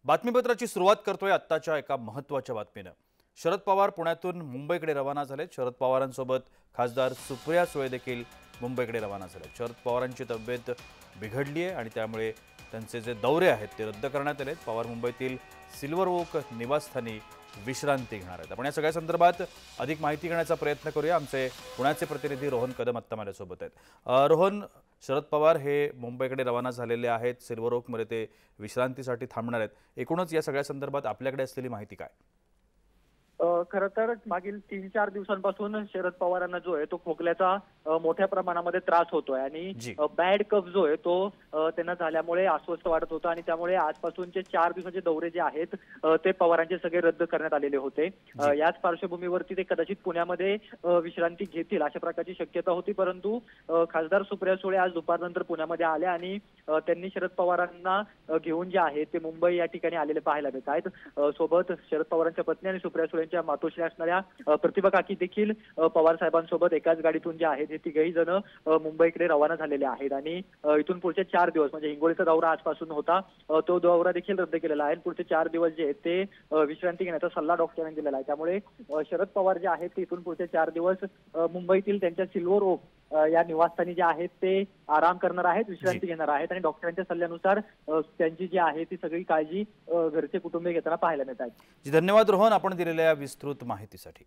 बातमीपत्राची सुरुवात करतोय आत्ताच्या एका महत्त्वाच्या बातमीनं। शरद पवार पुण्यातून मुंबईकडे रवाना झाले। शरद पवारांसोबत खासदार सुप्रिया सुळे देखील मुंबईकडे रवाना झाले। शरद पवारांची तब्येत बिघडली आहे आणि त्यामुळे त्यांचे जे दौरे आहेत ते रद्द करण्यात आले। पवार मुंबईतील सिल्वर ओक निवासस्थानी विश्रांती घेणार आहेत। आपण या सगळ्या संदर्भात अधिक माहिती घेण्याचा प्रयत्न करूया। आमचे पुण्याचे प्रतिनिधी रोहन कदम आत्ता माझ्यासोबत आहेत। रोहन, शरद पवार हे मुंबईकडे रवाना झालेले आहेत। सिल्वर ओकमध्ये ते विश्रांतीसाठी थांबणार आहेत। एकूणच या सगळ्या संदर्भात आपल्याकडे असलेली माहिती काय? खरं तर मागील 3-4 दिवसांपासून शरद पवारांना जो आहे तो खोकल्याचा मोठ्या प्रमाणामध्ये त्रास होतोय आणि बॅड कफ जो आहे तो त्यांना झाल्यामुळे अस्वस्थ वाटत होता आणि त्यामुळे आजपासूनचे 4 दिवसाचे दौरे जे आहेत ते पवारांचे सगळे रद्द करण्यात आलेले होते। याच पार्श्वभूमीवरती ते कदाचित पुण्यामध्ये विश्रांती घेतील अशा प्रकारची शक्यता होती, परंतु खासदार सुप्रिया सुळे आज दुपारनंतर पुण्यामध्ये आल्या आणि त्यांनी शरद पवारांना घेऊन जे आहे ते मुंबई या ठिकाणी आलेले पाहायला मिळत आहेत। सोबत शरद पवारांच्या पत्नी आणि सुप्रिया सुळेंच्या मातोश्री असणाऱ्या प्रतिभा काकी देखील पवार साहेबांसोबत एकाच गाडीतून जे आहेत हे तिघही जण मुंबईकडे रवाना झालेले आहेत आणि इथून पुढचे 4 दिवस म्हणजे हिंगोलीचा दौरा आजपासून होता तो दौरा देखील रद्द केलेला आहे। पुढचे 4 दिवस जे आहेत ते विश्रांती घेण्याचा सल्ला डॉक्टरांनी दिलेला आहे। त्यामुळे शरद पवार जे आहेत ते इथून पुढचे 4 दिवस मुंबईतील त्यांच्या सिल्वर ओक या निवासस्थानी जे आहेत ते आराम करणार आहेत, विश्रांती घेणार आहेत आणि डॉक्टरांच्या सल्ल्यानुसार त्यांची जी आहे ती सगळी काळजी घरचे कुटुंबीय घेताना पाहायला मिळत आहेत। धन्यवाद रोहन, आपण दिलेल्या विस्तृत माहितीसाठी।